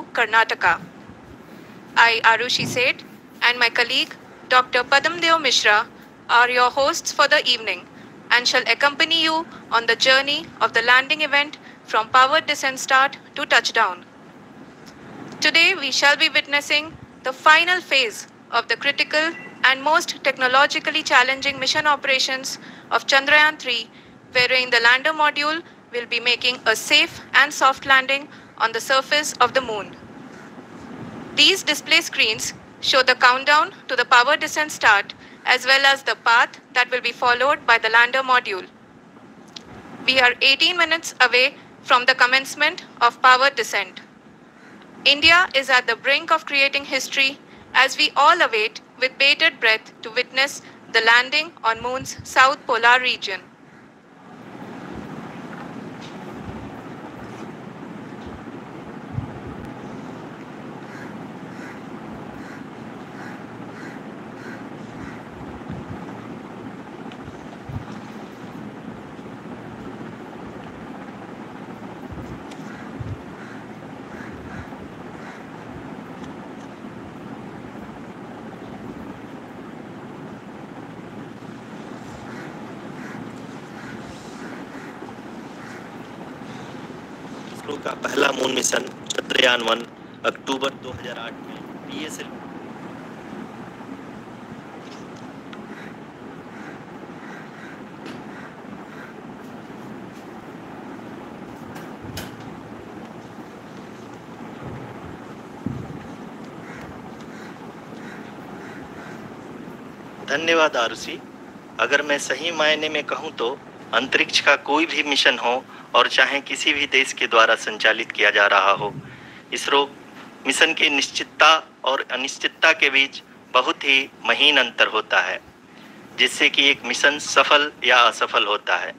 Bangalore, Karnataka. I, Arushi Seth, and my colleague, Dr. Padamdeo Mishra, are your hosts for the evening and shall accompany you on the journey of the landing event from powered descent start to touchdown. Today, we shall be witnessing the final phase of the critical and most technologically challenging mission operations of Chandrayaan 3, wherein the lander module will be making a safe and soft landing on the surface of the moon. These display screens show the countdown to the power descent start as well as the path that will be followed by the lander module. We are 18 minutes away from the commencement of power descent. India is at the brink of creating history as we all await with bated breath to witness the landing on Moon's south polar region. ISRO का पहला moon mission Chandrayaan 1 अक्टूबर 2008 में PSL धन्यवाद आरुषि। अगर मैं सही मायने में कहूं तो अंतरिक्ष का कोई भी मिशन हो और चाहे किसी भी देश के द्वारा संचालित किया जा रहा हो, इसरो मिशन की निश्चितता और अनिश्चितता के बीच बहुत ही महीन अंतर होता है, जिससे कि एक मिशन सफल या असफल होता है।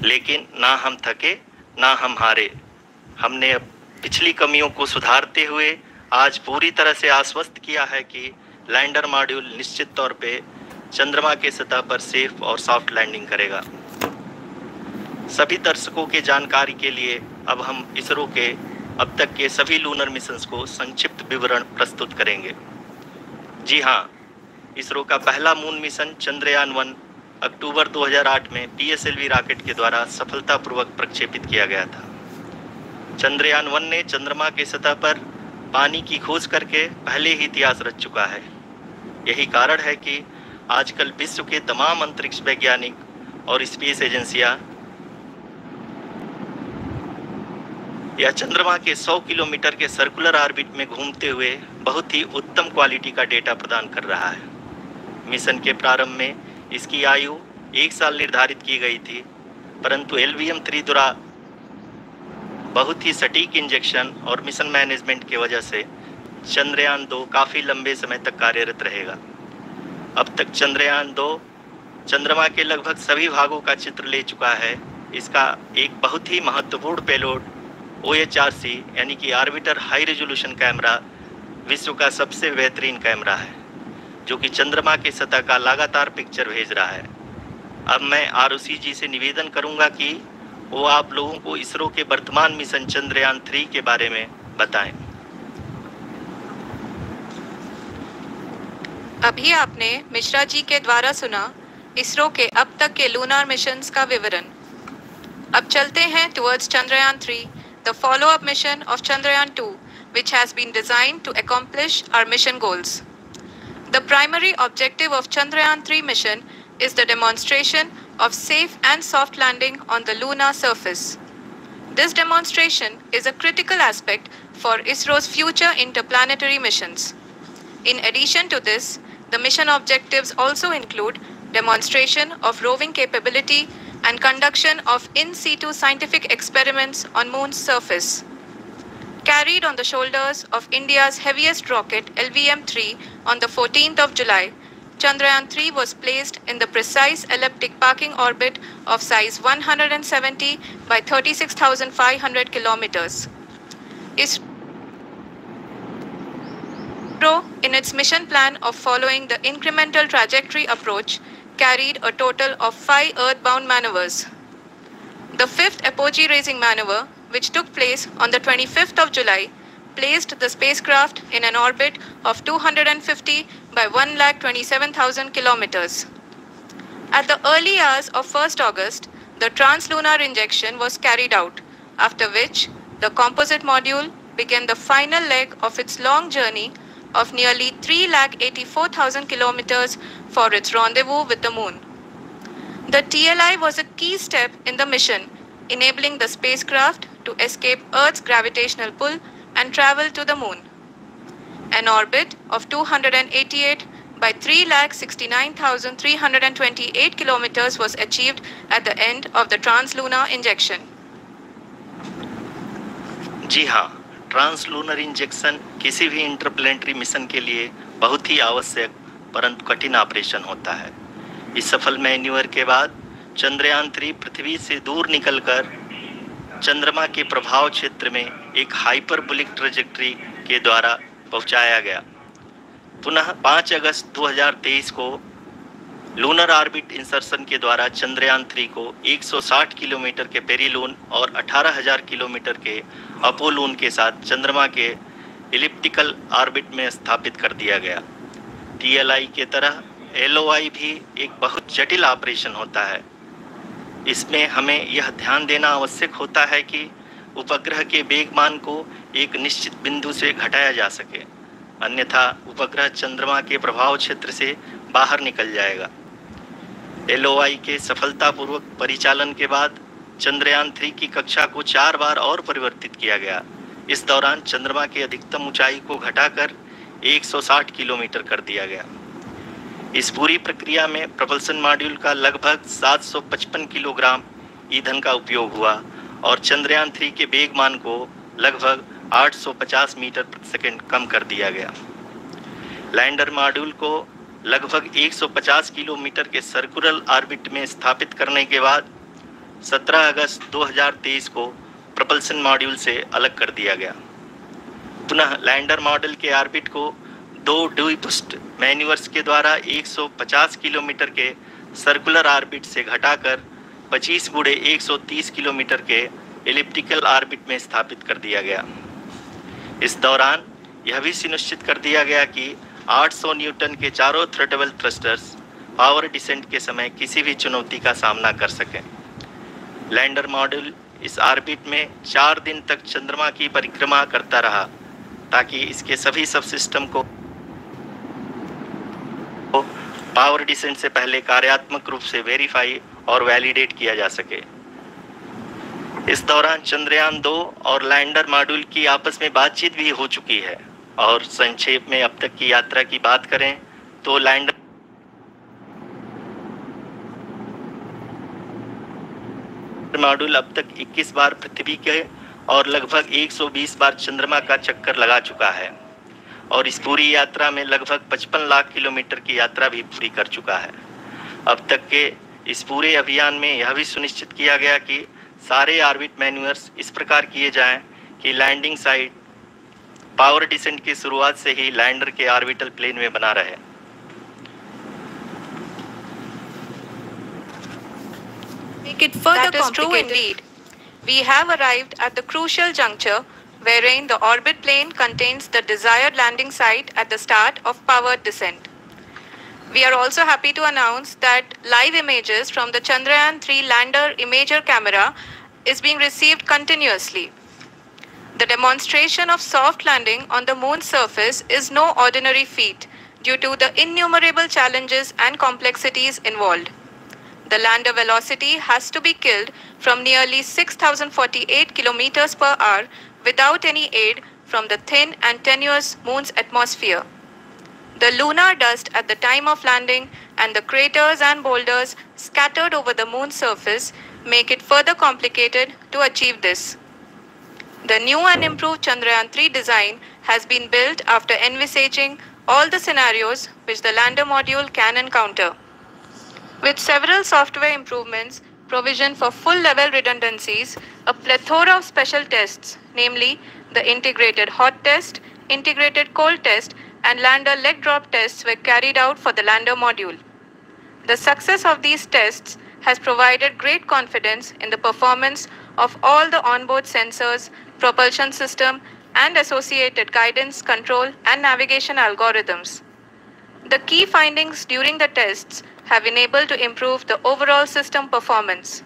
लेकिन ना हम थके ना हम हारे। हमने पिछली कमियों को सुधारते हुए आज पूरी तरह से आश्वस्त किया है कि लैंडर मॉड्यूल निश्चित तौर पे चंद्रमा के सतह पर सेफ और सॉफ्ट लैंडिंग करेगा। सभी दर्शकों के जानकारी के लिए अब हम इसरो के अब तक के सभी लूनर मिशंस को संक्षिप्त विवरण प्रस्तुत करेंगे। जी हाँ, इसरो का पहला मून मिशन चंद्रयान 1 अक्टूबर 2008 में पीएसएलवी रॉकेट के द्वारा सफलतापूर्वक प्रक्षेपित किया गया था। चंद्रयान 1 ने चंद्रमा के सतह पर पानी की खोज करके पहले ही इतिहास रच चुका है। यही कारण है कि आजकल विश्व के तमाम अंतरिक्ष वैज्ञानिक और स्पेस एजेंसियां या चंद्रमा के 100 किलोमीटर के सर्कुलर ऑर्बिट में घूमते हुए बहुत ही उत्तम क्वालिटी का डेटा प्रदान कर रहा है। मिशन के प्रारंभ में इसकी आयु 1 साल निर्धारित की गई थी, परंतु LVM-3 द्वारा बहुत ही सटीक इंजेक्शन और मिशन मैनेजमेंट की वजह से चंद्रयान 2 काफ़ी लंबे समय तक कार्यरत रहेगा। अब तक चंद्रयान 2 चंद्रमा के लगभग सभी भागों का चित्र ले चुका है। इसका एक बहुत ही महत्वपूर्ण पेलोड OHRC यानी कि ऑर्बिटर हाई रेजोल्यूशन कैमरा विश्व का सबसे बेहतरीन कैमरा है, जो कि चंद्रमा के सतह का लगातार पिक्चर भेज रहा है। अब मैं आरुषि जी से निवेदन करूंगा कि वो आप लोगों को इसरो के वर्तमान मिशन चंद्रयान 3 के बारे में बताएं। अभी आपने मिश्रा जी के द्वारा सुना इसरो के अब तक के लूनर मिशंस का विवरण। अब चलते हैं towards Chandrayaan 3, the follow-up mission of Chandrayaan 2, which has been designed to accomplish our mission goals. The primary objective of Chandrayaan 3 mission is the demonstration of safe and soft landing on the lunar surface. This demonstration is a critical aspect for ISRO's future interplanetary missions. In addition to this, the mission objectives also include demonstration of roving capability and conduction of in situ scientific experiments on Moon's surface. Carried on the shoulders of India's heaviest rocket LVM-3 on the 14th of July, Chandrayaan 3 was placed in the precise elliptic parking orbit of size 170 by 36,500 kilometers. ISRO, in its mission plan of following the incremental trajectory approach, carried a total of 5 earthbound maneuvers. The fifth apogee raising maneuver, which took place on the 25th of July, placed the spacecraft in an orbit of 250 by 1,27,000 kilometers. At the early hours of 1st August, the translunar injection was carried out, after which the composite module began the final leg of its long journey of nearly 3,84,000 kilometers for its rendezvous with the moon. The TLI was a key step in the mission, enabling the spacecraft to escape Earth's gravitational pull and travel to the moon. An orbit of 288 by 3,69,328 kilometers was achieved at the end of the translunar injection. जी हाँ, translunar injection किसी भी interplanetary mission के लिए बहुत ही आवश्यक परंतु कठिन operation होता है। इस सफल मैन्यूवर के बाद चंद्रयान 3 पृथ्वी से दूर निकलकर चंद्रमा के प्रभाव क्षेत्र में एक हाइपरबोलिक ट्रेजेक्टरी के द्वारा पहुंचाया गया। पुनः 5 अगस्त 2023 को लूनर ऑर्बिट इंसर्शन के द्वारा चंद्रयान 3 को 160 किलोमीटर के पेरिलून और 18,000 किलोमीटर के अपोलून के साथ चंद्रमा के इलिप्टिकल ऑर्बिट में स्थापित कर दिया गया। TLI के तरह LOI भी एक बहुत जटिल ऑपरेशन होता है। इसमें हमें यह ध्यान देना आवश्यक होता है कि उपग्रह के वेगमान को एक निश्चित बिंदु से घटाया जा सके, अन्यथा उपग्रह चंद्रमा के प्रभाव क्षेत्र से बाहर निकल जाएगा। LOI के सफलतापूर्वक परिचालन के बाद चंद्रयान 3 की कक्षा को 4 बार और परिवर्तित किया गया। इस दौरान चंद्रमा की अधिकतम ऊंचाई को घटाकर 160 किलोमीटर कर दिया गया। इस पूरी प्रक्रिया में प्रपल्सन मॉड्यूल का लगभग 755 किलोग्राम ईंधन का उपयोग हुआ और चंद्रयान 3 के वेगमान को लगभग 850 मीटर प्रति सेकंड कम कर दिया गया। लैंडर मॉड्यूल को लगभग 150 किलोमीटर के सर्कुलर ऑर्बिट में स्थापित करने के बाद 17 अगस्त 2023 को प्रपल्सन मॉड्यूल से अलग कर दिया गया। पुनः लैंडर मॉड्यूल के ऑर्बिट को 2 ड्यूबूस्ट मैन्यूवर्स के द्वारा 150 किलोमीटर के सर्कुलर ऑर्बिट से घटाकर 25 गुणे 130 किलोमीटर के एलिप्टिकल ऑर्बिट में स्थापित कर दिया गया। इस दौरान यह भी सुनिश्चित कर दिया गया कि 800 न्यूटन के चारों थ्रोटल थ्रस्टर्स पावर डिसेंट के समय किसी भी चुनौती का सामना कर सकें। लैंडर मॉड्यूल इस ऑर्बिट में 4 दिन तक चंद्रमा की परिक्रमा करता रहा ताकि इसके सभी सब सिस्टम को पावर डिसेंट से पहले कार्यात्मक रूप से वेरीफाई और वैलिडेट किया जा सके। इस दौरान चंद्रयान 2 और लैंडर मॉड्यूल की आपस में बातचीत भी हो चुकी है। और संक्षेप में अब तक की यात्रा की बात करें तो लैंडर मॉड्यूल अब तक 21 बार पृथ्वी के और लगभग 120 बार चंद्रमा का चक्कर लगा चुका है और इस पूरी यात्रा में लगभग 55 लाख किलोमीटर की यात्रा भी पूरी कर चुका है। अब तक के इस पूरे अभियान में यह भी सुनिश्चित किया गया कि सारे ऑर्बिट मैन्यूवर्स इस प्रकार किए जाएं कि लैंडिंग साइट पावर डिसेंट की शुरुआत से ही लैंडर के ऑर्बिटल प्लेन में बना रहे। That is true indeed. We have arrived at the crucial juncture wherein the orbit plane contains the desired landing site at the start of powered descent. We are also happy to announce that live images from the Chandrayaan 3 lander imager camera is being received continuously. The demonstration of soft landing on the moon's surface is no ordinary feat due to the innumerable challenges and complexities involved. The lander velocity has to be killed from nearly 6,048 kilometers per hour without any aid from the thin and tenuous moon's atmosphere. The lunar dust at the time of landing and the craters and boulders scattered over the moon's surface make it further complicated to achieve this. The new and improved Chandrayaan 3 design has been built after envisaging all the scenarios which the lander module can encounter. With several software improvements, provision for full-level redundancies, a plethora of special tests, namely the integrated hot test, integrated cold test, and lander leg drop tests were carried out for the lander module. The success of these tests has provided great confidence in the performance of all the onboard sensors, propulsion system, and associated guidance, control, and navigation algorithms. The key findings during the tests have enabled to improve the overall system performance.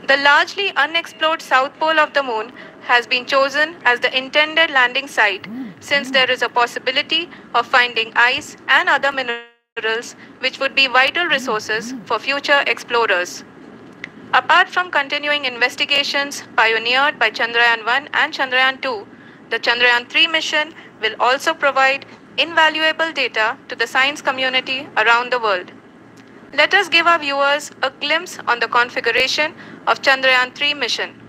The largely unexplored south pole of the moon has been chosen as the intended landing site since there is a possibility of finding ice and other minerals which would be vital resources for future explorers. Apart from continuing investigations pioneered by Chandrayaan 1 and Chandrayaan 2, the Chandrayaan 3 mission will also provide invaluable data to the science community around the world. Let us give our viewers a glimpse on the configuration of Chandrayaan 3 mission.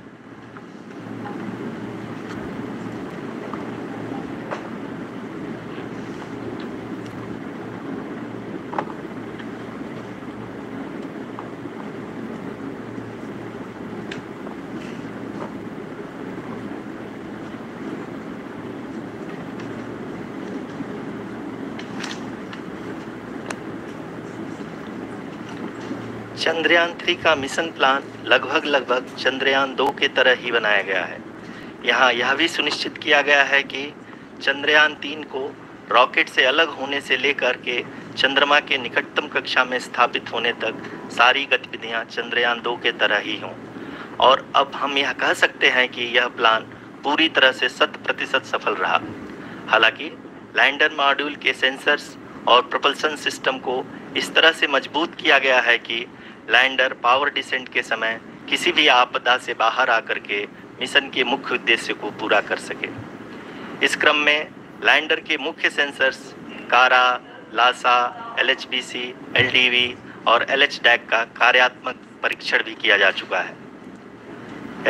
Chandrayaan 3 का mission plan लगभग चंद्रयान 2 के तरह ही बनाया गया है। यहाँ यह भी सुनिश्चित किया गया है कि चंद्रयान 3 को रॉकेट से अलग होने से लेकर के चंद्रमा के निकटतम कक्षा में स्थापित होने तक सारी गतिविधियाँ चंद्रयान 2 के तरह ही हों। और अब हम यह कह सकते हैं कि यह प्लान पूरी तरह से 100% सफल रहा। हालांकि लैंडर मॉड्यूल के सेंसर्स और प्रोपल्शन सिस्टम को इस तरह से मजबूत किया गया है कि लैंडर पावर डिसेंट के समय किसी भी आपदा से बाहर आकर के मिशन के मुख्य उद्देश्य को पूरा कर सके। इस क्रम में लैंडर के मुख्य सेंसर्स कारा, लासा, LHBC, LDV और LHDAC का कार्यात्मक परीक्षण भी किया जा चुका है।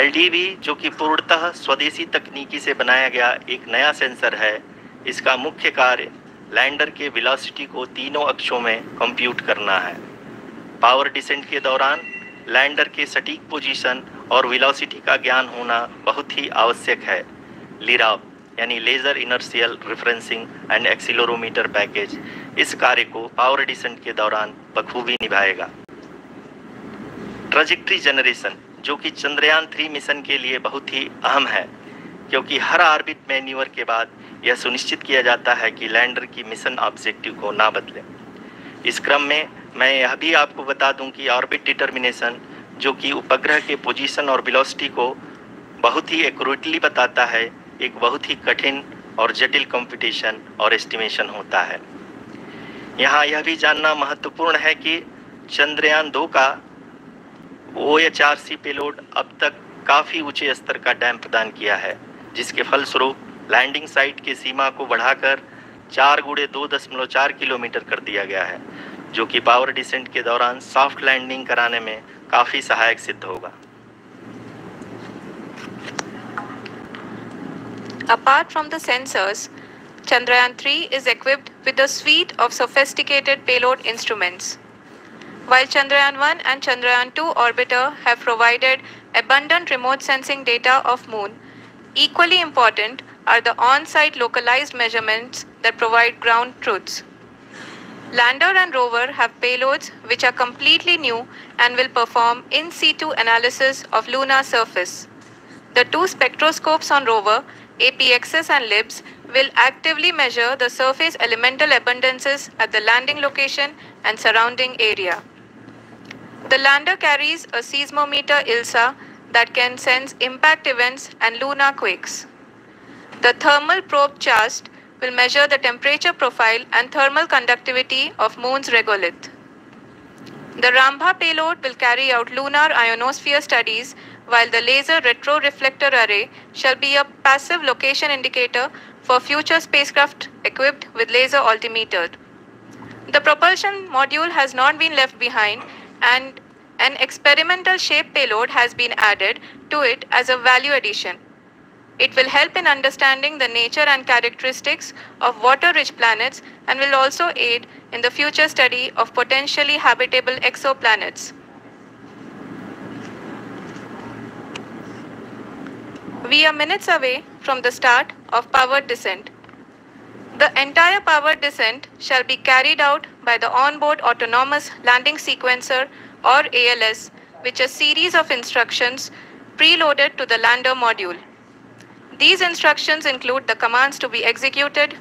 LDV जो कि पूर्णतः स्वदेशी तकनीकी से बनाया गया एक नया सेंसर है, इसका मुख्य कार्य लैंडर के वेलोसिटी को तीनों अक्षों में कंप्यूट करना है। पावर डिसेंट के दौरान लैंडर के सटीक पोजीशन और वेलोसिटी का ज्ञान होना बहुत ही आवश्यक है। लिराव यानी laser inertial referencing and accelerometer package इस कार्य को पावर डिसेंट के दौरान बखूबी निभाएगा। ट्रैजेक्टरी जनरेशन जो कि चंद्रयान 3 मिशन के लिए बहुत ही अहम है, क्योंकि हर ऑर्बिट मैन्यूवर के बाद यह सुनिश्चित किया जाता है कि लैंडर की मिशन ऑब्जेक्टिव को ना बदले। इस क्रम में मैं यह भी आपको बता दूं कि ऑर्बिट डिटर्मिनेशन जो कि उपग्रह के पोजीशन और वेलोसिटी को बहुत ही एक्यूरेटली बताता है, एक बहुत ही कठिन और जटिल कंप्यूटेशन और एस्टिमेशन होता है। यहाँ यह भी जानना महत्वपूर्ण है कि चंद्रयान 2 का OHRC पेलोड अब तक काफ़ी ऊंचे स्तर का डैम प्रदान किया है, जिसके फलस्वरूप लैंडिंग साइट की सीमा को बढ़ाकर 4 × 2.4 किलोमीटर कर दिया गया है, जो कि पावर डिसेंट के दौरान सॉफ्ट लैंडिंग कराने में काफ़ी सहायक सिद्ध होगा। Apart from the sensors, Chandrayaan 3 is equipped with a suite of sophisticated payload instruments. While Chandrayaan 1 and Chandrayaan 2 orbiter have provided abundant remote sensing data of Moon, equally important are the on-site localized measurements that provide ground truths. Lander and rover have payloads which are completely new and will perform in situ analysis of lunar surface. The two spectroscopes on rover, APXS and LIBS, will actively measure the surface elemental abundances at the landing location and surrounding area. The lander carries a seismometer ILSA that can sense impact events and lunar quakes. The thermal probe CHAST will measure the temperature profile and thermal conductivity of Moon's regolith. The Rambha payload will carry out lunar ionosphere studies, while the laser retroreflector array shall be a passive location indicator for future spacecraft equipped with laser altimeter. The propulsion module has not been left behind, and an experimental shape payload has been added to it as a value addition. It will help in understanding the nature and characteristics of water-rich planets and will also aid in the future study of potentially habitable exoplanets. We are minutes away from the start of powered descent. The entire powered descent shall be carried out by the onboard autonomous landing sequencer or ALS, which is a series of instructions preloaded to the lander module. These instructions include the commands to be executed,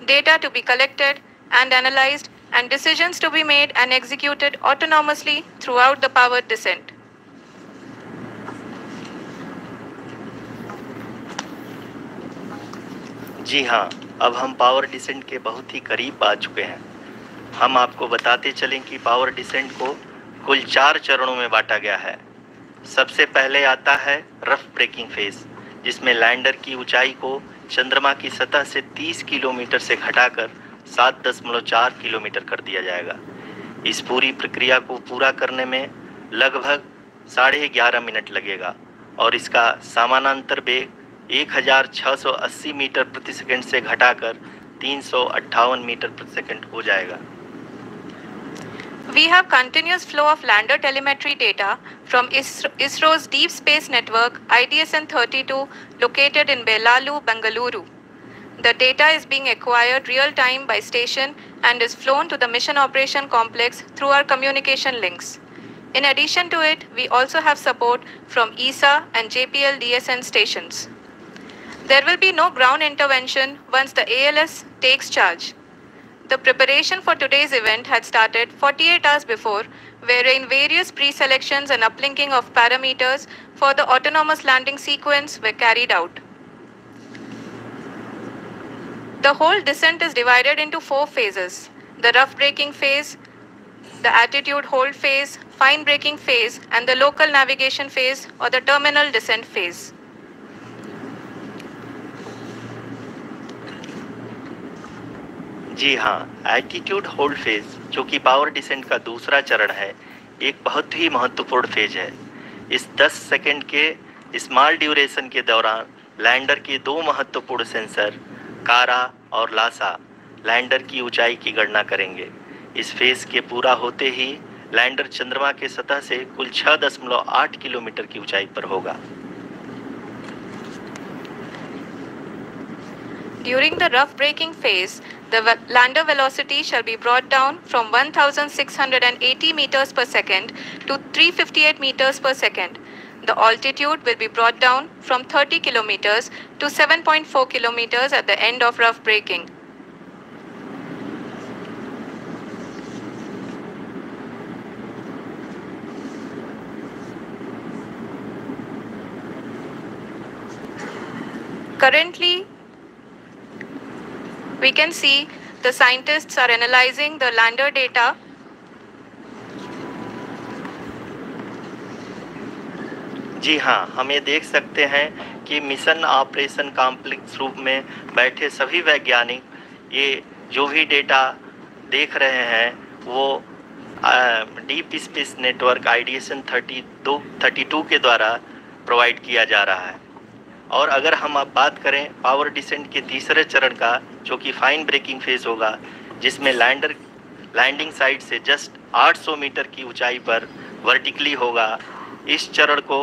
data to be collected and analyzed, and decisions to be made and executed autonomously throughout the powered descent. जी हाँ, अब हम power descent के बहुत ही करीब आ चुके हैं। हम आपको बताते चलें कि पावर डिसेंट को कुल 4 चरणों में बांटा गया है। सबसे पहले आता है रफ ब्रेकिंग फेज, जिसमें लैंडर की ऊंचाई को चंद्रमा की सतह से 30 किलोमीटर से घटाकर 7.4 किलोमीटर कर दिया जाएगा। इस पूरी प्रक्रिया को पूरा करने में लगभग 11.5 मिनट लगेगा और इसका समानांतर वेग 1680 मीटर प्रति सेकंड से घटाकर 358 मीटर प्रति सेकंड हो जाएगा। We have continuous flow of lander telemetry data from ISRO's Deep Space Network IDSN-32 located in Belalu, Bengaluru. The data is being acquired real-time by station and is flown to the Mission Operation Complex through our communication links. In addition to it, we also have support from ESA and JPL DSN stations. There will be no ground intervention once the ALS takes charge. The preparation for today's event had started 48 hours before, wherein various pre-selections and uplinking of parameters for the autonomous landing sequence were carried out. The whole descent is divided into 4 phases: the rough braking phase, the attitude hold phase, fine braking phase, and the local navigation phase or the terminal descent phase. जी हाँ, altitude hold phase, जो कि power descent का दूसरा चरण है, एक बहुत ही महत्वपूर्ण फेज है। इस 10 सेकंड के स्मॉल ड्यूरेशन के दौरान लैंडर के 2 महत्वपूर्ण सेंसर कारा और लासा लैंडर की ऊंचाई की गणना करेंगे। इस फेज के पूरा होते ही लैंडर चंद्रमा के सतह से कुल 6.8 किलोमीटर की ऊंचाई पर होगा। During the rough braking phase, the lander velocity shall be brought down from 1,680 meters per second to 358 meters per second. The altitude will be brought down from 30 kilometers to 7.4 kilometers at the end of rough braking. Currently, we can see the scientists are analyzing the lander data. जी हाँ, हम ये देख सकते हैं कि mission operation complex रूप में बैठे सभी वैज्ञानिक ये जो भी डेटा देख रहे हैं वो डीप स्पेस नेटवर्क IDSN 32 के द्वारा प्रोवाइड किया जा रहा है। और अगर हम अब बात करें पावर डिसेंट के तीसरे चरण का, जो कि फाइन ब्रेकिंग फेज होगा, जिसमें लैंडर लैंडिंग साइट से जस्ट 800 मीटर की ऊंचाई पर वर्टिकली होगा। इस चरण को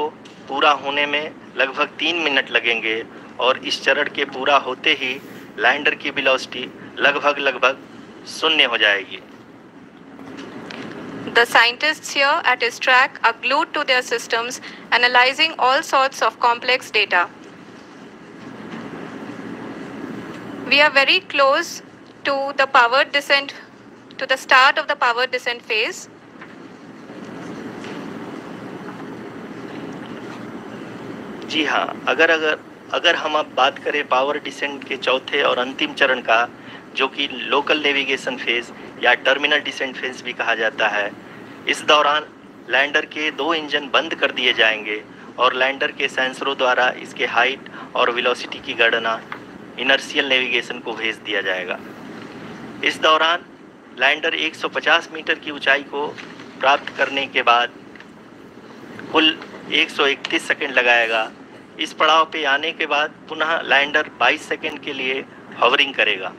पूरा होने में लगभग 3 मिनट लगेंगे और इस चरण के पूरा होते ही लैंडर की वेलोसिटी लगभग 0 हो जाएगी। The scientists here at ISTRAC are glued to their systems, analyzing all sorts of complex data. We are very close to the powered descent, to the start of the powered descent phase. जी हाँ, अगर हम अब बात करें power descent के चौथे और अंतिम चरण का, जो कि लोकल नेविगेशन फेज या टर्मिनल डिसेंट फेज भी कहा जाता है, इस दौरान लैंडर के 2 इंजन बंद कर दिए जाएंगे और लैंडर के सेंसरों द्वारा इसके हाइट और वेलोसिटी की गणना इनर्शियल नेविगेशन को भेज दिया जाएगा। इस दौरान लैंडर 150 मीटर की ऊंचाई को प्राप्त करने के बाद कुल 131 सेकंड लगाएगा। इस पड़ाव पे आने के बाद पुनः लैंडर 22 सेकंड के लिए हॉवरिंग करेगा।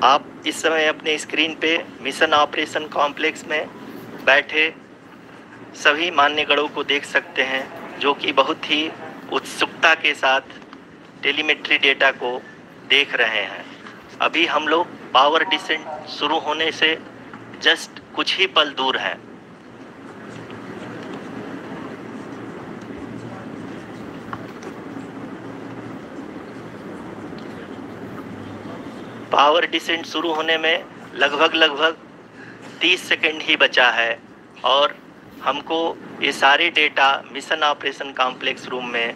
आप इस समय अपने स्क्रीन पे मिशन ऑपरेशन कॉम्प्लेक्स में बैठे सभी मान्यगणों को देख सकते हैं, जो कि बहुत ही उत्सुकता के साथ टेलीमेट्री डेटा को देख रहे हैं। अभी हम लोग पावर डिसेंट शुरू होने से जस्ट कुछ ही पल दूर हैं। पावर डिसेंट शुरू होने में लगभग 30 सेकंड ही बचा है और हमको ये सारे data mission operation complex room में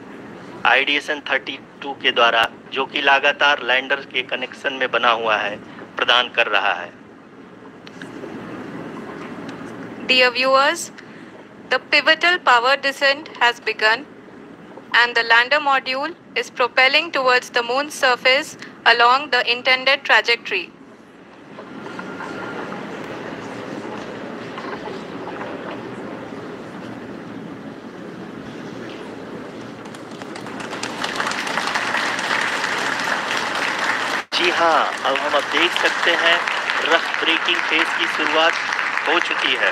आईडीएसन 32 के द्वारा, जो कि लगातार लैंडर के कनेक्शन में बना हुआ है, प्रदान कर रहा है। Dear viewers, the pivotal power descent has begun and the lander module is propelling towards the moon's surface along the intended trajectory. जी हाँ, अब हम देख सकते हैं रफ ब्रेकिंग फेज की शुरुआत हो चुकी है।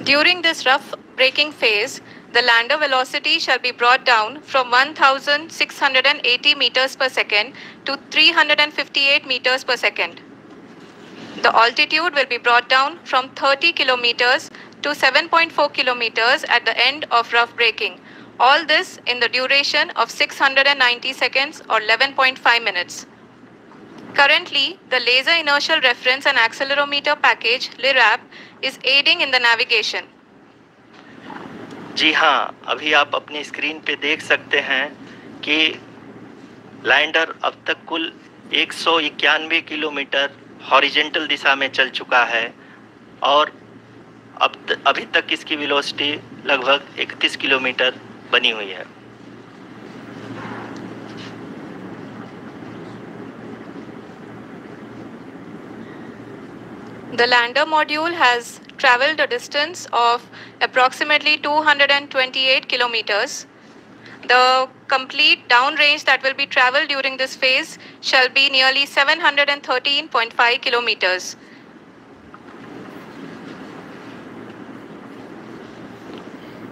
During this rough braking phase, the lander velocity shall be brought down from 1680 meters per second to 358 meters per second. The altitude will be brought down from 30 kilometers to 7.4 kilometers at the end of rough braking. All this in the duration of 690 seconds or 11.5 minutes. Currently, the Laser Inertial Reference and Accelerometer package (LIRAP) is aiding in the navigation. जी हाँ, अभी आप अपनी screen पे देख सकते हैं कि lander अब तक कुल 191 किलोमीटर हॉरिजेंटल दिशा में चल चुका है और अभी तक इसकी वेलोसिटी लगभग 31 किलोमीटर बनी हुई है। The lander module has traveled a distance of approximately 228 kilometers. The complete downrange that will be traveled during this phase shall be nearly 713.5 kilometers.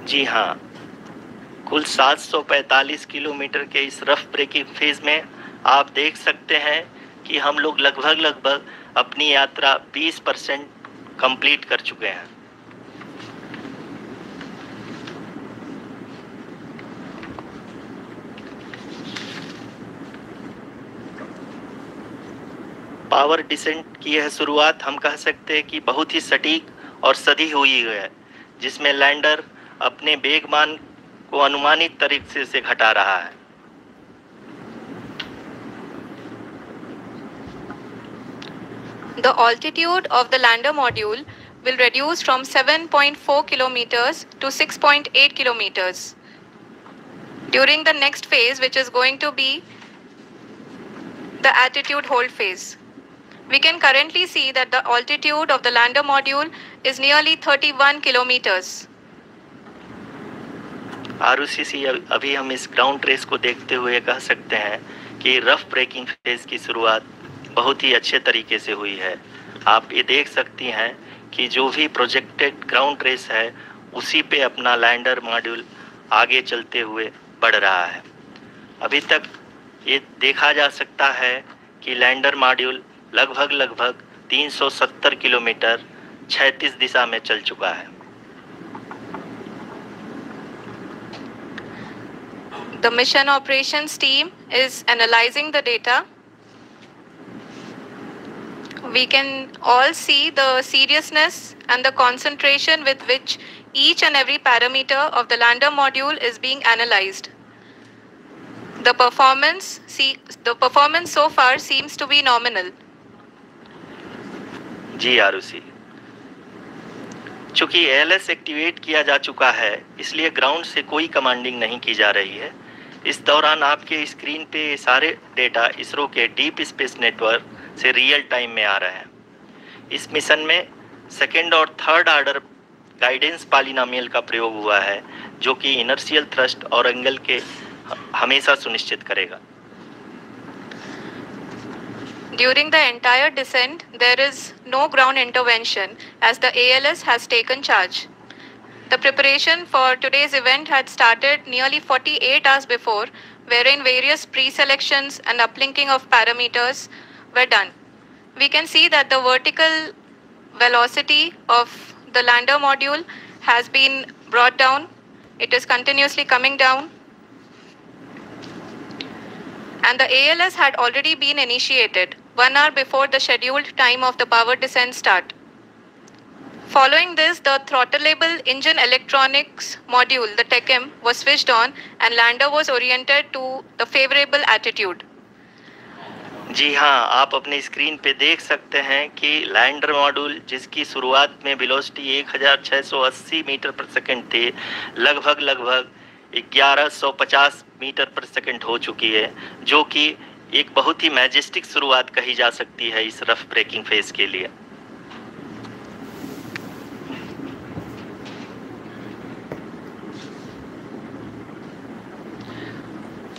जी हाँ, कुल 745 किलोमीटर के इस रफ ब्रेकिंग फेज में आप देख सकते हैं कि हम लोग लगभग अपनी यात्रा 20% कंप्लीट कर चुके हैं। पावर डिसेंट की यह शुरुआत हम कह सकते हैं कि बहुत ही सटीक और सधी हुई है, जिसमें लैंडर अपने वेगमान को अनुमानित तरीके से घटा रहा है। The altitude of the lander module will reduce from 7.4 kilometers to 6.8 kilometers. During the next phase, which is going to be the attitude hold phase. We can currently see that the altitude of the lander module is nearly 31 kilometers. Arushi, अभी हम इस ground race को देखते हुए कह सकते हैं कि रफ ब्रेकिंग फेज की शुरुआत बहुत ही अच्छे तरीके से हुई है। आप ये देख सकती हैं कि जो भी प्रोजेक्टेड ग्राउंड रेस है उसी पे अपना लैंडर मॉड्यूल आगे चलते हुए बढ़ रहा है। अभी तक ये देखा जा सकता है कि लैंडर मॉड्यूल लगभग 370 किलोमीटर 36 दिशा में चल चुका है। The mission operations team is analyzing the data. We can all see the seriousness and the concentration with which each and every parameter of the lander module is being analyzed. The performance so far seems to be nominal. जी आरुषि, चूंकि ALS activate किया जा चुका है इसलिए ground से कोई commanding नहीं की जा रही है। इस दौरान आपके स्क्रीन पे सारे डेटा इसरो के डीप स्पेस नेटवर्क से रियल टाइम में आ रहे हैं। इस मिशन में सेकेंड और थर्ड ऑर्डर गाइडेंस पॉलिनोमियल का प्रयोग हुआ है, जो कि इनर्शियल थ्रस्ट और एंगल के हमेशा सुनिश्चित करेगा। During the entire descent, there is no ground intervention as the ALS has taken charge. The preparation for today's event had started nearly 48 hours before, wherein various pre-selections and uplinking of parameters were done. We can see that the vertical velocity of the lander module has been brought down. It is continuously coming down. And the ALS had already been initiated 1 hour before the scheduled time of the power descent start. Following this, the throttleable engine electronics module, the TECM, was switched on and lander was oriented to the favorable attitude. जी हाँ, आप अपने screen पे देख सकते हैं कि lander module जिसकी शुरुआत में वेलोसिटी 1680 मीटर पर सेकंड थी, लगभग 1150 मीटर पर सेकंड हो चुकी है, जो कि एक बहुत ही मैजेस्टिक शुरुआत कही जा सकती है इस रफ ब्रेकिंग फेज के लिए।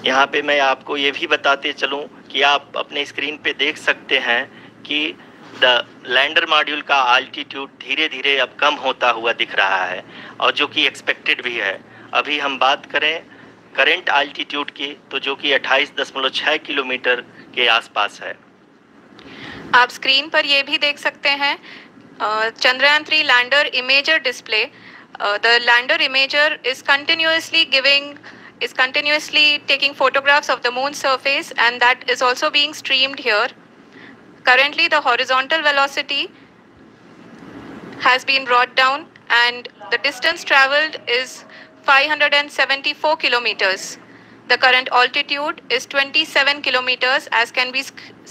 यहाँ पे मैं आपको ये भी बताते चलूँ कि आप अपने स्क्रीन पे देख सकते हैं कि द लैंडर मॉड्यूल का आल्टीट्यूड धीरे धीरे अब कम होता हुआ दिख रहा है और जो कि एक्सपेक्टेड भी है। अभी हम बात करें करंट आल्टीट्यूड की, तो जो कि 28.6 किलोमीटर के आसपास है। आप स्क्रीन पर ये भी देख सकते हैं Chandrayaan 3 lander imager display. The lander imager is continuously taking photographs of the moon surface, and that is also being streamed here. Currently, the horizontal velocity has been brought down and the distance traveled is 574 kilometers. The current altitude is 27 kilometers as can be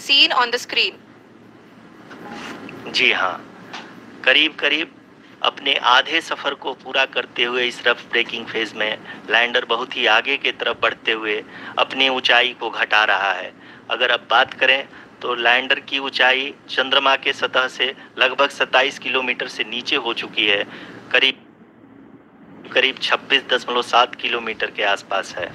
seen on the screen. जी हाँ, करीब करीब अपने आधे सफ़र को पूरा करते हुए इस रफ ब्रेकिंग फेज में लैंडर बहुत ही आगे की तरफ बढ़ते हुए अपनी ऊंचाई को घटा रहा है। अगर अब बात करें तो लैंडर की ऊंचाई चंद्रमा के सतह से लगभग 27 किलोमीटर से नीचे हो चुकी है, करीब 26.7 किलोमीटर के आसपास है।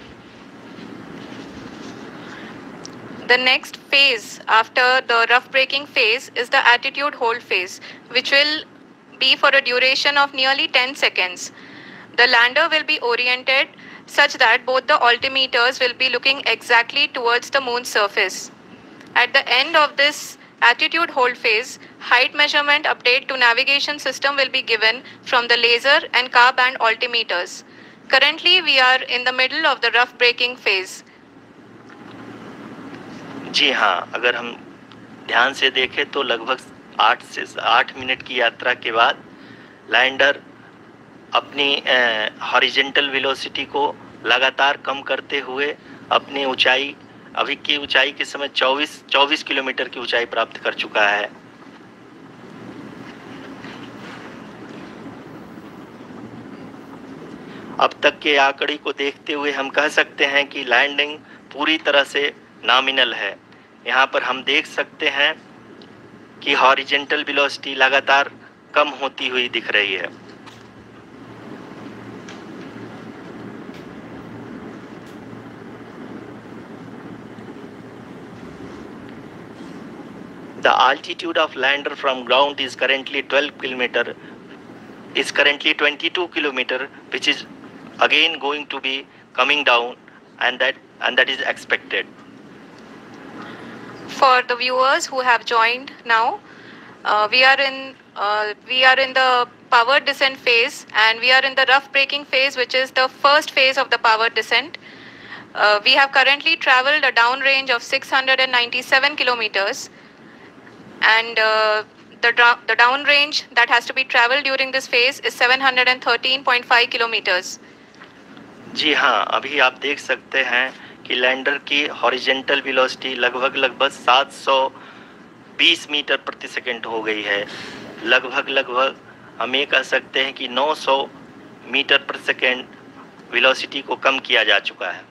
The next phase after the rough braking phase is the attitude hold phase, which will be for a duration of nearly 10 seconds. The lander will be oriented such that both the altimeters will be looking exactly towards the moon's surface. At the end of this attitude hold phase, height measurement update to navigation system will be given from the laser and car band altimeters. Currently, we are in the middle of the rough braking phase. जी हाँ, अगर हम ध्यान से देखें तो लगभग 8 minute की यात्रा के बाद लैंडर अपनी हॉरिजेंटल वेलोसिटी को लगातार कम करते हुए अपनी ऊंचाई, अभी की ऊंचाई के समय 24 किलोमीटर की ऊंचाई प्राप्त कर चुका है। अब तक के आंकड़े को देखते हुए हम कह सकते हैं कि लैंडिंग पूरी तरह से नॉमिनल है। यहाँ पर हम देख सकते हैं कि हॉरिजेंटल वेलोसिटी लगातार कम होती हुई दिख रही है। The altitude of lander from ground is currently 22 kilometer, which is again going to be coming down, and that is expected. For the viewers who have joined now, we are in the power descent phase, and we are in the rough braking phase, which is the first phase of the power descent. We have currently traveled a downrange of 697 kilometers, and the downrange that has to be traveled during this phase is 713.5 kilometers. जी हाँ, अभी आप देख सकते हैं कि lander की horizontal velocity लगभग 720 metre प्रति सेकंड हो गई है। लगभग हम ये कह सकते हैं कि 900 मीटर प्रति सेकंड वेलोसिटी को कम किया जा चुका है।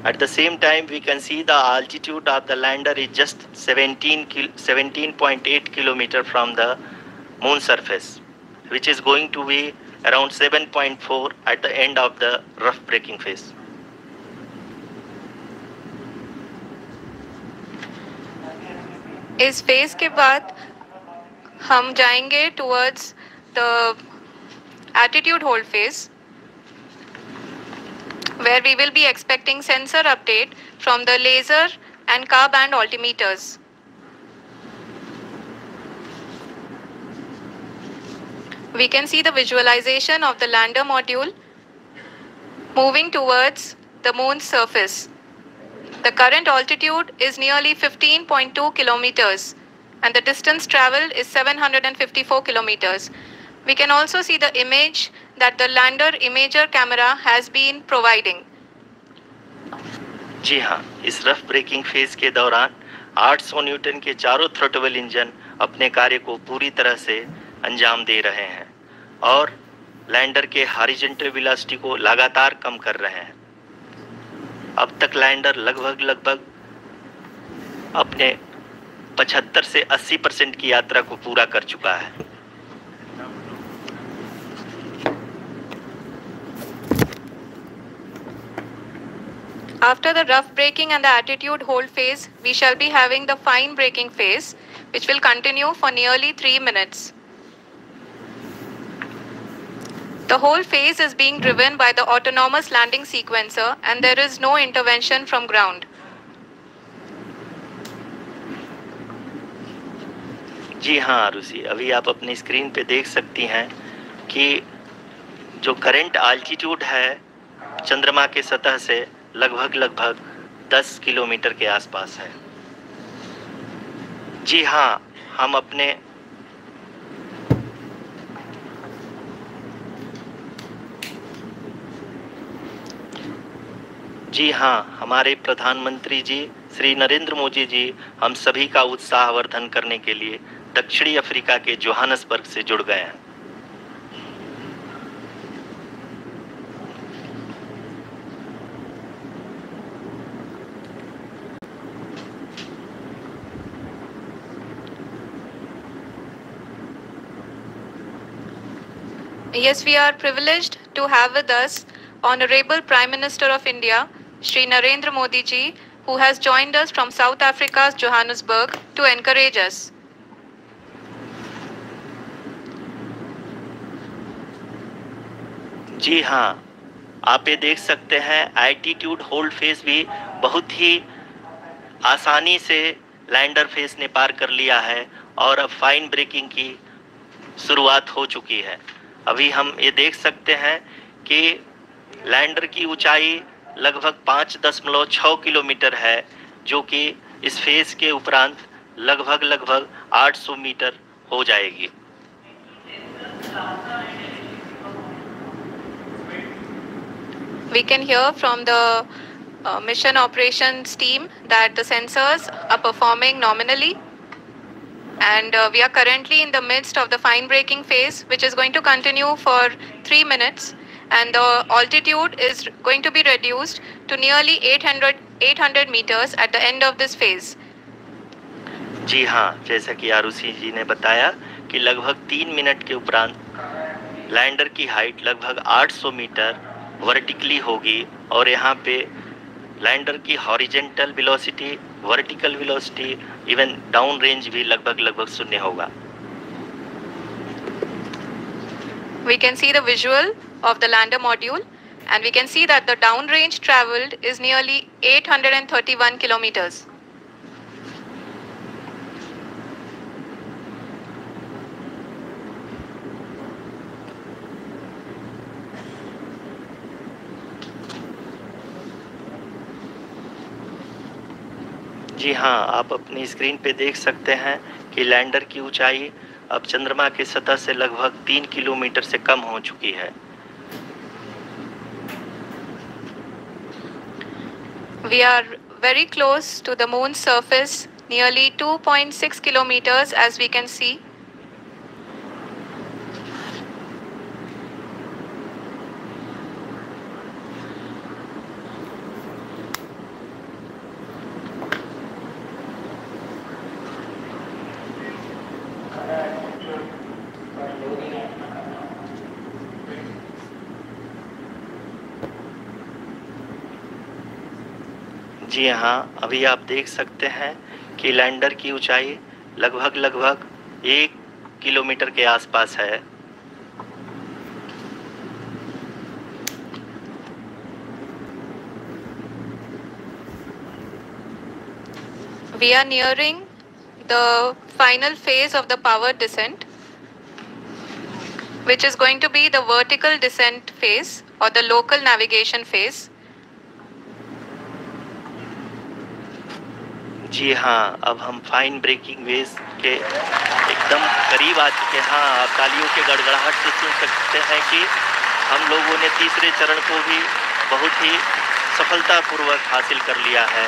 At the same time, we can see the altitude of the lander is just 17.8 kilometer from the moon surface, which is going to be around 7.4 at the end of the rough braking phase. इस phase के बाद हम जाएंगे towards the attitude hold phase, where we will be expecting sensor update from the laser and car band altimeters. We can see the visualization of the lander module moving towards the moon's surface. The current altitude is nearly 15.2 kilometers and the distance traveled is 754 kilometers. We can also see the image that the lander imager camera has been providing. जी हाँ, इस rough breaking phase के दौरान 800 Newton के चारों throttle engine अपने कार्य को पूरी तरह से अंजाम दे रहे हैं और लैंडर के हॉरिजॉन्टल वेलोसिटी को लगातार कम कर रहे हैं। अब तक लैंडर लगभग अपने 75 से 80% की यात्रा को पूरा कर चुका है। After the rough braking and the attitude hold phase, we shall be having the fine braking phase, which will continue for nearly 3 minutes. The whole phase is being driven by the autonomous landing sequencer and there is no intervention from ground. जी हाँ आरुषि, अभी आप अपनी screen पे देख सकती हैं कि जो करंट आल्टीट्यूड है चंद्रमा के सतह से लगभग 10 किलोमीटर के आसपास है। जी हाँ, हमारे प्रधानमंत्री जी श्री नरेंद्र मोदी जी हम सभी का उत्साहवर्धन करने के लिए दक्षिणी अफ्रीका के जोहानसबर्ग से जुड़ गए हैं। Yes, we are privileged to have with us Honorable Prime Minister of India, Shri Narendra Modi ji, who has joined us from South Africa's Johannesburg to encourage us. जी हाँ, आप ये देख सकते हैं एटीट्यूड होल्ड फेज भी बहुत ही आसानी से लैंडर फेज ने पार कर लिया है और अब फाइन ब्रेकिंग की शुरुआत हो चुकी है। अभी हम ये देख सकते हैं कि लैंडर की ऊंचाई लगभग 5.6 किलोमीटर है, जो कि इस फेज के उपरांत लगभग 800 मीटर हो जाएगी। We can hear from the mission operations team that the sensors are performing nominally. And we are currently in the midst of the fine braking phase, which is going to continue for 3 minutes. And the altitude is going to be reduced to nearly 800 meters at the end of this phase. जी हाँ, जैसा कि आरुषि जी ने बताया कि लगभग 3 minute के उपरांत lander की हाइट लगभग 800 मीटर वर्टिकली होगी और यहाँ पे लैंडर की horizontal velocity, vertical velocity, even down range भी लगभग शून्य होगा। We can see the visual of the lander module and we can see that the down range traveled is nearly 831 kilometers. जी हाँ, आप अपनी स्क्रीन पे देख सकते हैं कि लैंडर की ऊंचाई अब चंद्रमा की सतह से लगभग 3 किलोमीटर से कम हो चुकी है। We are very close to the moon's surface, nearly 2.6 kilometers as we can see. जी हाँ, अभी आप देख सकते हैं कि लैंडर की ऊंचाई लगभग 1 किलोमीटर के आसपास है। We are nearing the final phase of the power descent, which is going to be the vertical descent phase or the local navigation phase. जी हाँ, अब हम फाइन ब्रेकिंग वेव्स के एकदम करीब आ चुके हैं। हाँ, तालियों के गड़गड़ाहट से सुन सकते हैं कि हम लोगों ने तीसरे चरण को भी बहुत ही सफलतापूर्वक हासिल कर लिया है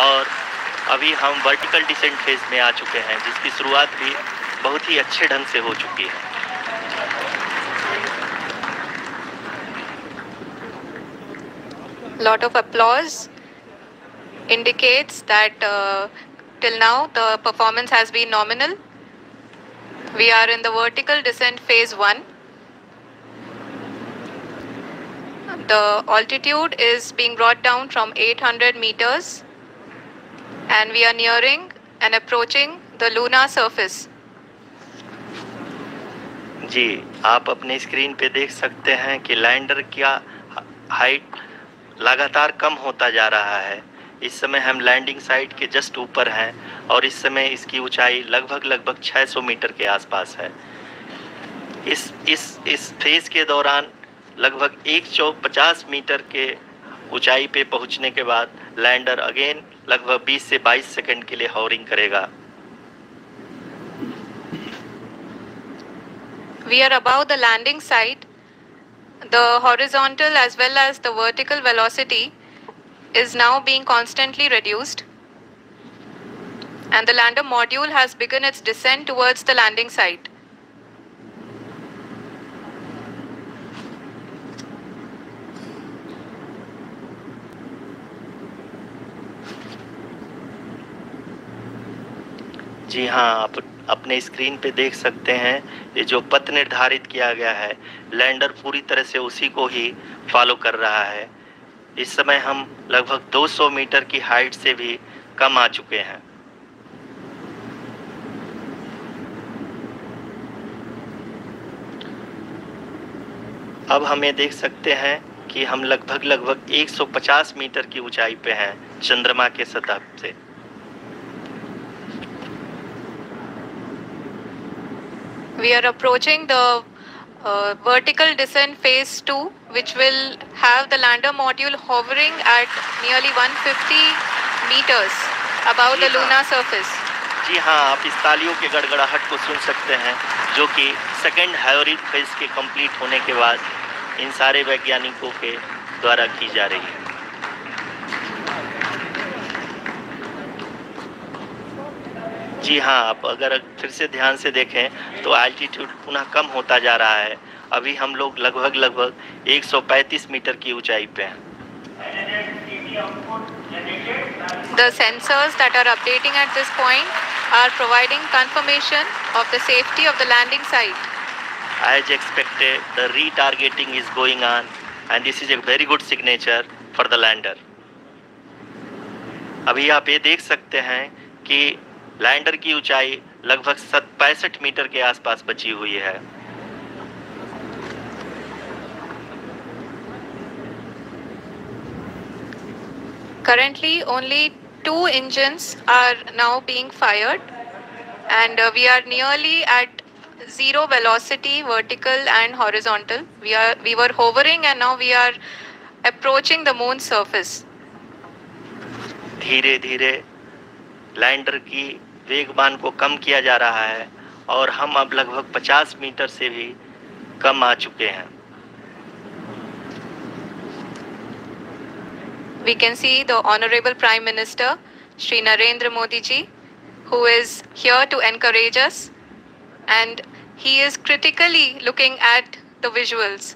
और अभी हम वर्टिकल डिसेंट फेज में आ चुके हैं, जिसकी शुरुआत भी बहुत ही अच्छे ढंग से हो चुकी है। Lot of applause indicates that till now the performance has been nominal. We are in the vertical descent phase 1. The altitude is being brought down from 800 meters and we are nearing and approaching the lunar surface. जी, आप अपने screen पे देख सकते हैं कि lander का height लगातार कम होता जा रहा है। इस समय हम लैंडिंग साइट के जस्ट ऊपर हैं और इस समय इसकी ऊंचाई लगभग 600 मीटर के आसपास है। इस फेज के दौरान लगभग 150 मीटर के ऊंचाई पे पहुंचने के बाद लैंडर अगेन लगभग 20 से 22 सेकंड के लिए हॉवरिंग करेगा। We are above the landing site. The horizontal as well as the vertical velocity is now being constantly reduced. And the lander module has begun its descent towards the landing site. जी हाँ, आप अपने screen पे देख सकते हैं ये जो पथ निर्धारित किया गया है, लैंडर पूरी तरह से उसी को ही फॉलो कर रहा है। इस समय हम लगभग 200 मीटर की हाइट से भी कम आ चुके हैं। अब हम ये देख सकते हैं कि हम लगभग 150 मीटर की ऊंचाई पे हैं चंद्रमा के सतह से। We are approaching the vertical descent phase 2, which will have the lander module hovering at nearly 150 meters above the lunar surface. जी हाँ, आप इस तालियों के गड़गड़ाहट को सुन सकते हैं, जो कि सेकेंड हाइब्रिड फेज के कंप्लीट होने के बाद इन सारे वैज्ञानिकों के द्वारा की जा रही है। जी हाँ, आप अगर फिर से ध्यान से देखें तो एल्टीट्यूड पुनः कम होता जा रहा है। अभी हम लोग लगभग 135 मीटर की ऊंचाई पे हैं। The sensors that are updating at this point are providing confirmation of the safety of the landing site. As expected, the retargeting is going on and this is a very good signature for the lander. अभी आप ये देख सकते हैं कि lander की ऊंचाई लगभग 65 मीटर के आसपास बची हुई है। Currently, only 2 engines are now being fired, and we are nearly at zero velocity, vertical and horizontal. We were hovering, and now we are approaching the moon's surface. धीरे धीरे लैंडर की वेगमान को कम किया जा रहा है और हम अब लगभग 50 मीटर से भी कम आ चुके हैं। We can see the Honorable Prime Minister, Shri Narendra Modi ji, who is here to encourage us, and he is critically looking at the visuals.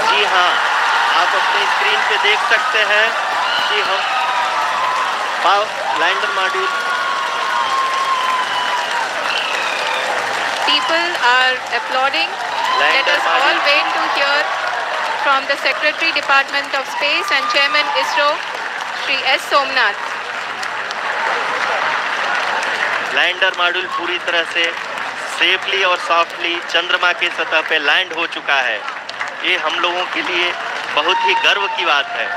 जी हाँ, आप अपने स्क्रीन पे देख सकते हैं कि हम lander module People are applauding Let us all wait to hear from the Secretary Department of Space and Chairman ISRO, Shri S. Somnath. Lander module पूरी तरह से सेफली और सॉफ्टली चंद्रमा के सतह पे लैंड हो चुका है। ये हम लोगों के लिए बहुत ही गर्व की बात है।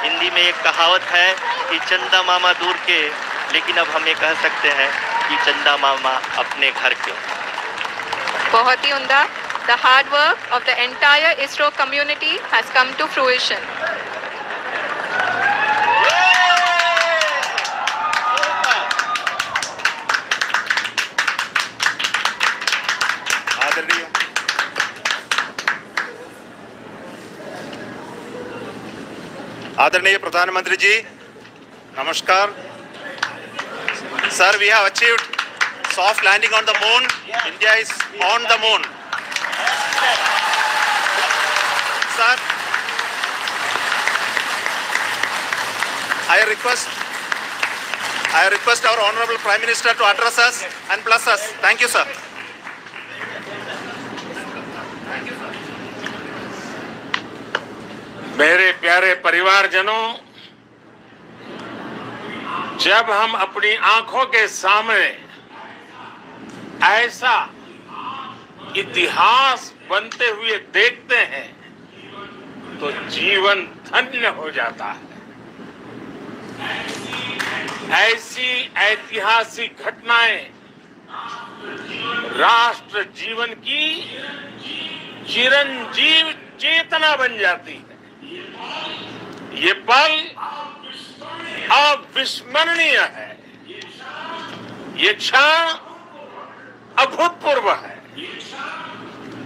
हिंदी में एक कहावत है कि चंदा मामा दूर के, लेकिन अब हम ये कह सकते हैं कि चंदा मामा अपने घर के। बहुत ही उम्दा। The hard work of the entire ISRO community has come to fruition. आदरणीय प्रधानमंत्री जी, नमस्कार। Sir, we have achieved soft landing on the moon. India is on the moon. Sir, I request our Honorable Prime Minister to address us and bless us. Thank you, sir. मेरे प्यारे परिवारजनों, जब हम अपनी आंखों के सामने ऐसा इतिहास बनते हुए देखते हैं तो जीवन धन्य हो जाता है। ऐसी ऐतिहासिक घटनाएं राष्ट्र जीवन की चिरंजीव चेतना बन जाती है। ये पल अविस्मरणीय है। ये क्षण अभूतपूर्व है।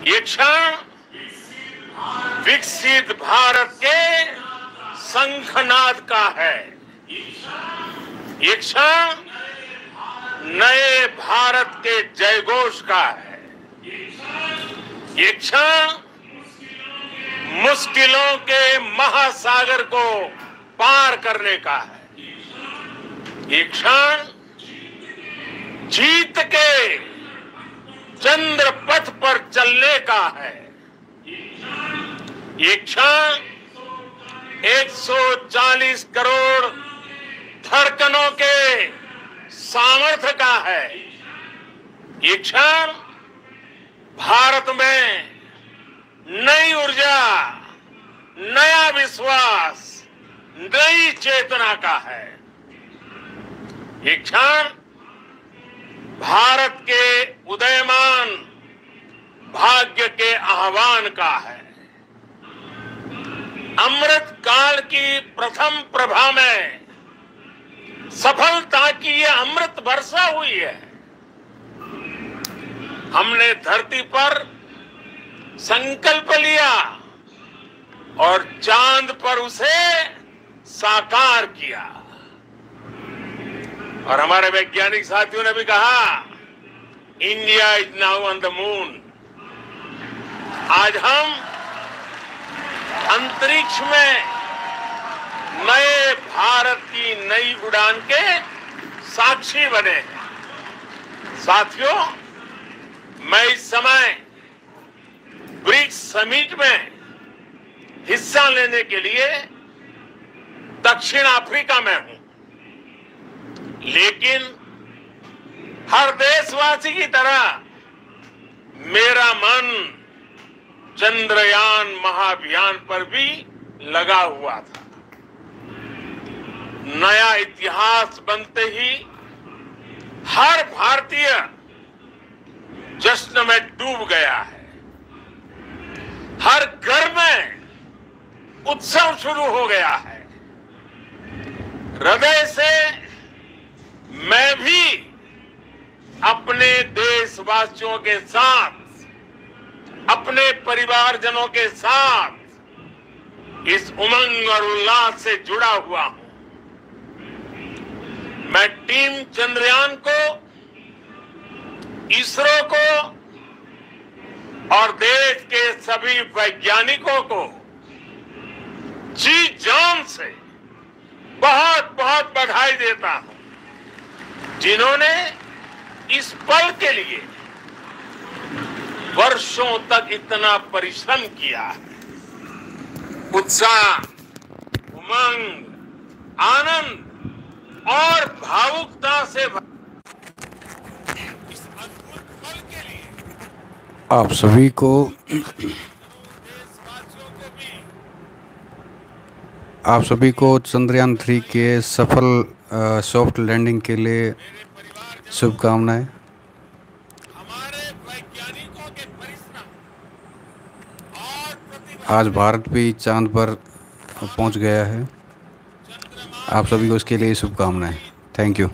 ये क्षण विकसित भारत के शंखनाद का है। ये क्षण नए भारत के जयघोष का है। ये क्षण मुश्किलों के महासागर को पार करने का है। ये क्षण जीत के चंद्र पथ पर चलने का है। ये क्षण 140 करोड़ धड़कनों के सामर्थ्य का है। ये क्षण भारत में नई ऊर्जा, नया विश्वास, नई चेतना का है। ये क्षण भारत के उदयमान भाग्य के आह्वान का है। अमृत काल की प्रथम प्रभा में सफलता की ये अमृत वर्षा हुई है। हमने धरती पर संकल्प लिया और चांद पर उसे साकार किया। और हमारे वैज्ञानिक साथियों ने भी कहा, India is now on the moon. आज हम अंतरिक्ष में नए भारत की नई उड़ान के साक्षी बने हैं। साथियों, मैं इस समय ब्रिक्स समिट में हिस्सा लेने के लिए दक्षिण अफ्रीका में हूं, लेकिन हर देशवासी की तरह मेरा मन चंद्रयान महाअभियान पर भी लगा हुआ था। नया इतिहास बनते ही हर भारतीय जश्न में डूब गया है। हर घर में उत्सव शुरू हो गया है। हृदय से मैं भी अपने देशवासियों के साथ, अपने परिवारजनों के साथ इस उमंग और उल्लास से जुड़ा हुआ हूं। मैं टीम चंद्रयान को, इसरो को और देश के सभी वैज्ञानिकों को जी जान से बहुत बहुत बधाई देता हूं, जिन्होंने इस पल के लिए वर्षों तक इतना परिश्रम किया, उत्साह, उमंग, आनंद और भावुकता से इस अद्भुत पल के लिए आप सभी को चंद्रयान 3 के सफल सॉफ्ट लैंडिंग के लिए शुभकामनाएं। हमारे वैज्ञानिकों के परिश्रम और आज भारत भी चांद पर पहुंच गया है। आप सभी को इसके लिए शुभकामनाएं। Thank you.